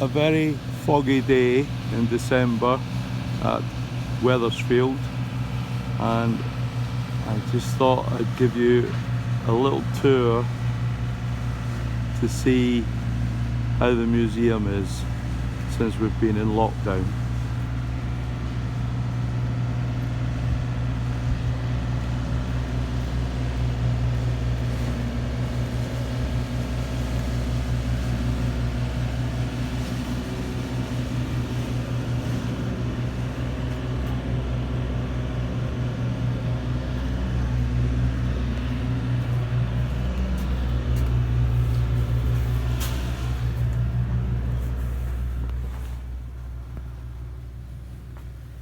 A very foggy day in December at Wethersfield, and I just thought I'd give you a little tour to see how the museum is since we've been in lockdown.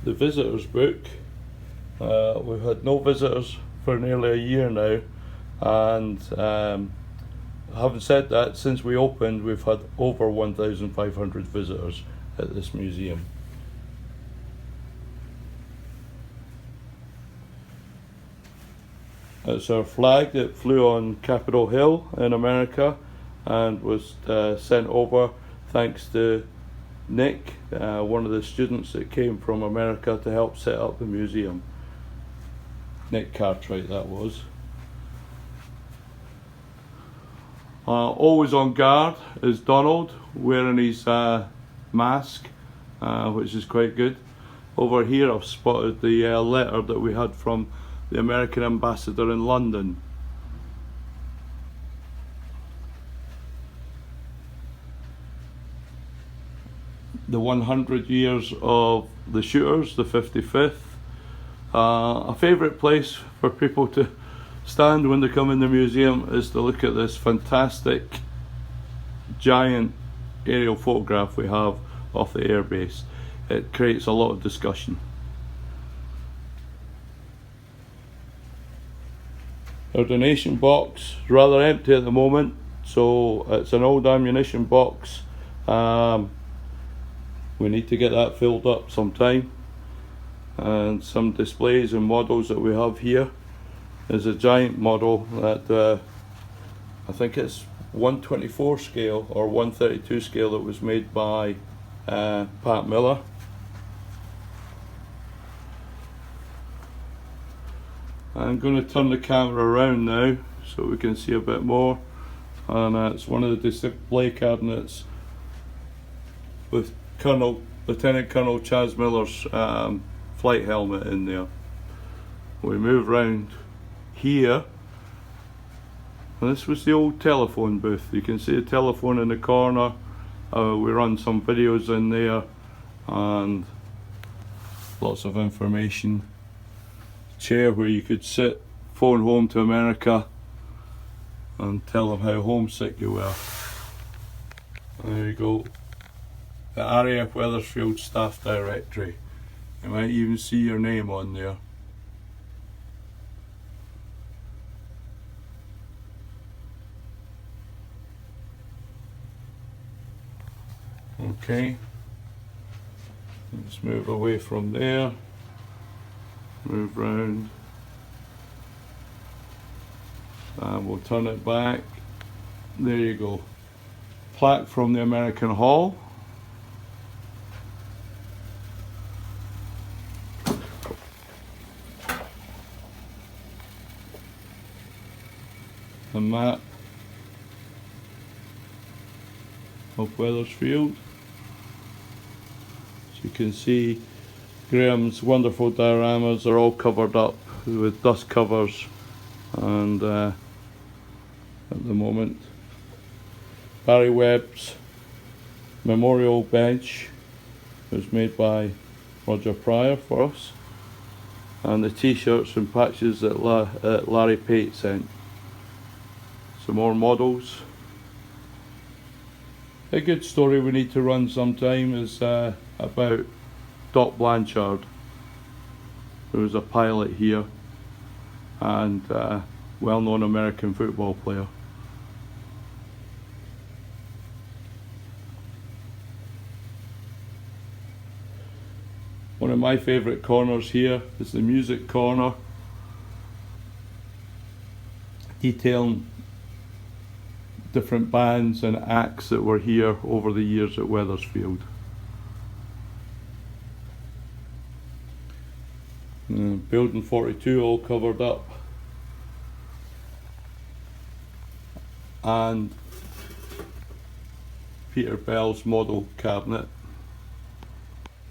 The visitors book, we've had no visitors for nearly a year now, and having said that, since we opened we've had over 1,500 visitors at this museum. It's our flag that flew on Capitol Hill in America and was sent over thanks to Nick, one of the students that came from America to help set up the museum. Nick Cartwright, that was. Always on guard is Donald, wearing his mask, which is quite good. Over here I've spotted the letter that we had from the American ambassador in London. The 100 years of the shooters, the 55th. A favourite place for people to stand when they come in the museum is to look at this fantastic giant aerial photograph we have of the airbase. It creates a lot of discussion. Our donation box is rather empty at the moment, so it's an old ammunition box. We need to get that filled up sometime. And some displays and models that we have here is a giant model that I think it's 124 scale or 132 scale that was made by Pat Miller. I'm going to turn the camera around now so we can see a bit more, and it's one of the display cabinets with Lieutenant Colonel Chas Miller's flight helmet in there. We move round here, and this was the old telephone booth. You can see a telephone in the corner. We run some videos in there and lots of information. Chair where you could sit, phone home to America and tell them how homesick you were. There you go. The RAF Wethersfield staff directory. You might even see your name on there. Okay, let's move away from there, move round, and we'll turn it back. There you go. Plaque from the American Hall. A map of Wethersfield. As you can see, Graham's wonderful dioramas are all covered up with dust covers, and at the moment Barry Webb's memorial bench was made by Roger Pryor for us, and the t-shirts and patches that Larry Pate sent. Some more models. A good story we need to run sometime is about Doc Blanchard, who was a pilot here and well-known American football player. One of my favourite corners here is the music corner, detailing different bands and acts that were here over the years at Wethersfield. Building 42 all covered up, and Peter Bell's model cabinet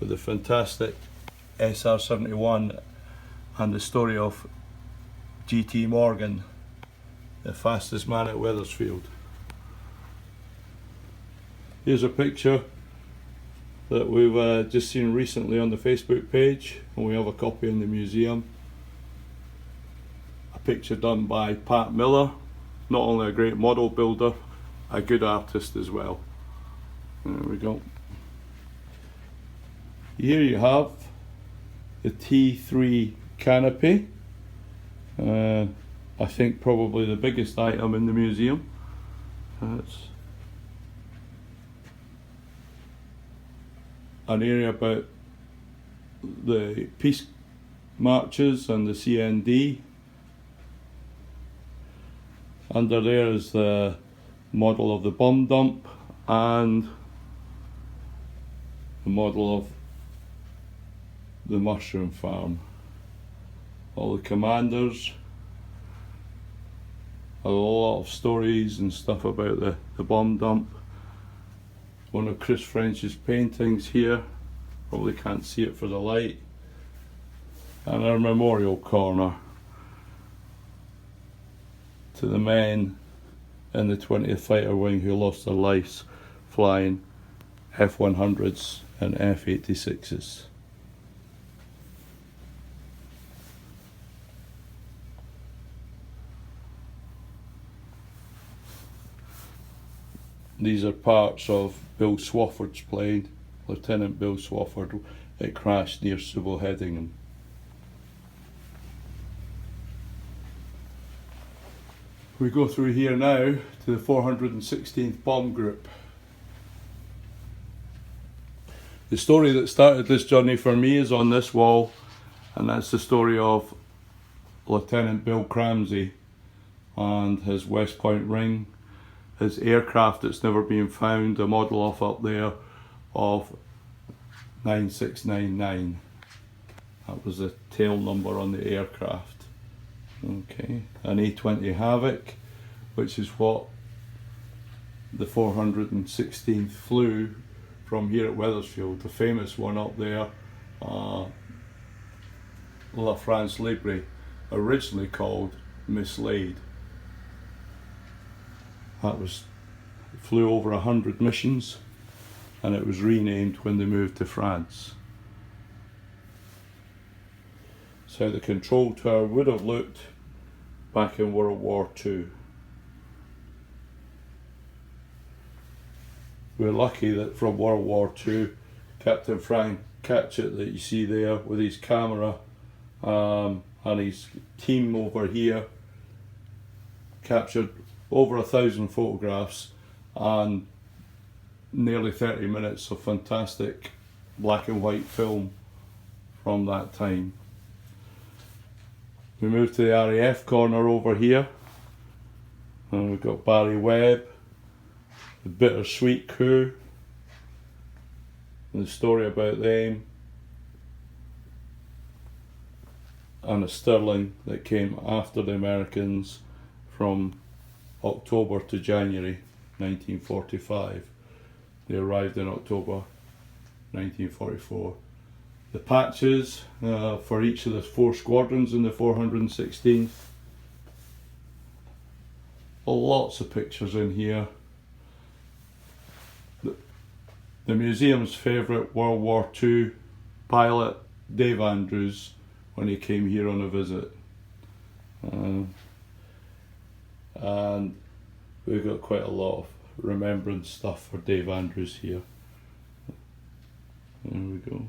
with the fantastic SR71 and the story of GT Morgan, the fastest man at Wethersfield. Here's a picture that we've just seen recently on the Facebook page, and we have a copy in the museum. A picture done by Pat Miller, not only a great model builder, a good artist as well. There we go. Here you have the T3 canopy. I think probably the biggest item in the museum. It's an area about the peace marches and the CND. Under there is the model of the bomb dump and the model of the mushroom farm. All the commanders. A lot of stories and stuff about the bomb dump. One of Chris French's paintings here, probably can't see it for the light. And our memorial corner to the men in the 20th Fighter Wing who lost their lives flying F-100s and F-86s. These are parts of Bill Swafford's plane, Lieutenant Bill Swafford. It crashed near Souble Hedingham. We go through here now to the 416th Bomb Group. The story that started this journey for me is on this wall, and that's the story of Lieutenant Bill Cramsey and his West Point ring. His aircraft that's never been found, a model of up there of 9699. That was the tail number on the aircraft. Okay, an A-20 Havoc, which is what the 416th flew from here at Wethersfield. The famous one up there, La France Libre, originally called Mislaid. That flew over 100 missions, and it was renamed when they moved to France. So the control tower would have looked back in World War II. We're lucky that from World War II, Captain Frank Catchett that you see there with his camera and his team over here captured over 1,000 photographs and nearly 30 minutes of fantastic black and white film from that time. We move to the RAF corner over here, and we've got Barry Webb, the Bittersweet Coup, and the story about them, and a Stirling that came after the Americans from October to January 1945. They arrived in October 1944. The patches for each of the 4 squadrons in the 416th. Lots of pictures in here. The museum's favourite World War II pilot, Dave Andrews, when he came here on a visit. And we've got quite a lot of remembrance stuff for Dave Andrews here. There we go.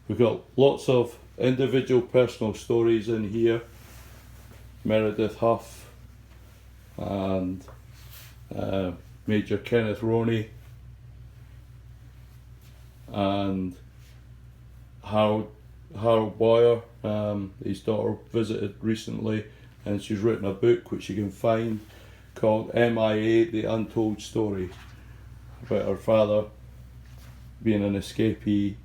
We've got lots of individual personal stories in here. Meredith Huff and Major Kenneth Roney and Harold Boyer. His daughter visited recently, and she's written a book which you can find called MIA, The Untold Story, about her father being an escapee,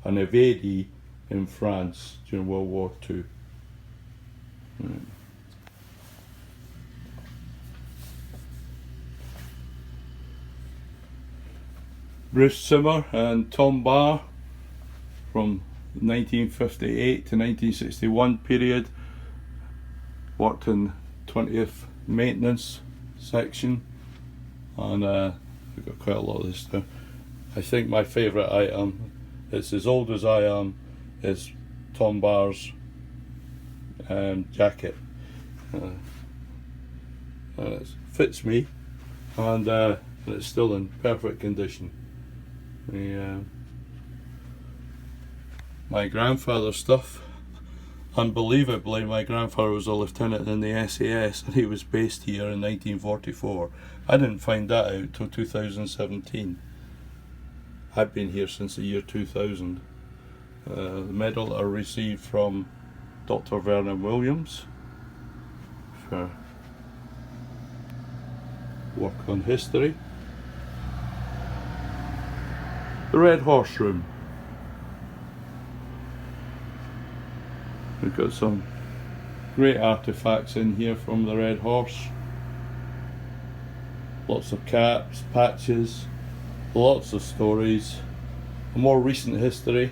an evadee in France during World War II. Right. Bruce Simmer and Tom Barr from 1958 to 1961 period, worked in 20th maintenance section, and we've got quite a lot of this now. I think my favourite item, it's as old as I am, is Tom Barr's jacket. And it fits me, and it's still in perfect condition. My grandfather's stuff, unbelievably, my grandfather was a lieutenant in the SAS and he was based here in 1944. I didn't find that out till 2017. I've been here since the year 2000. The medal I received from Dr. Vernon Williams for work on history. The Red Horse Room. We've got some great artefacts in here from the Red Horse. Lots of caps, patches, lots of stories, a more recent history.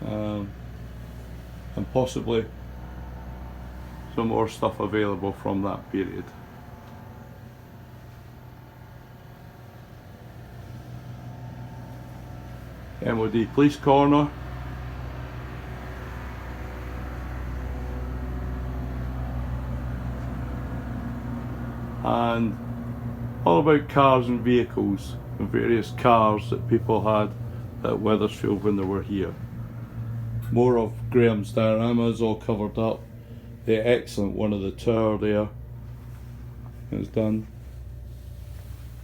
And possibly some more stuff available from that period. MOD Police Corner. And all about cars and vehicles and various cars that people had at Wethersfield when they were here. More of Graham's dioramas all covered up. The excellent one of the tower there is done.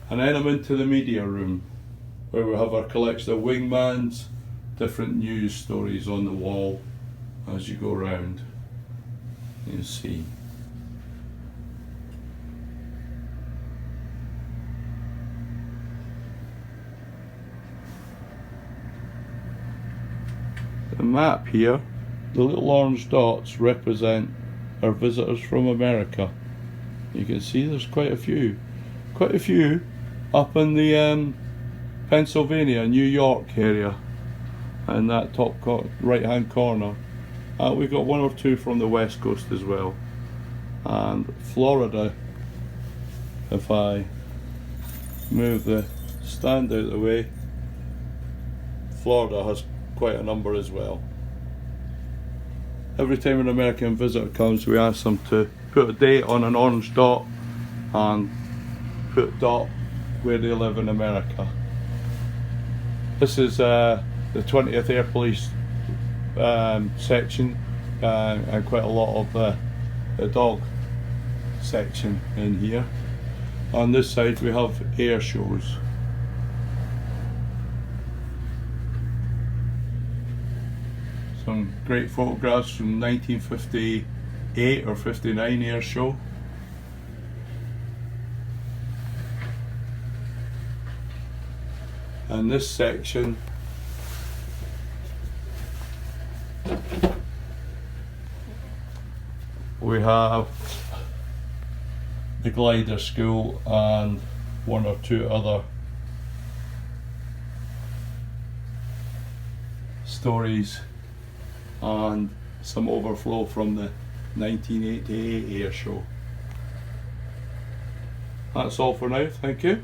And then I'm into the media room, where we have our collection of wingmans, different news stories on the wall as you go around. You see. The map here, the little orange dots represent our visitors from America. You can see there's quite a few up in the Pennsylvania, New York area, in that top right hand corner. We've got one or two from the west coast as well, and Florida, if I move the stand out of the way, Florida has quite a number as well. Every time an American visitor comes, we ask them to put a date on an orange dot and put dot where they live in America. This is the 20th Air Police section, and quite a lot of the dog section in here. On this side we have air shows. Some great photographs from 1958 or 59 air show. And this section we have the glider school and one or two other stories and some overflow from the 1988 air show. That's all for now, thank you.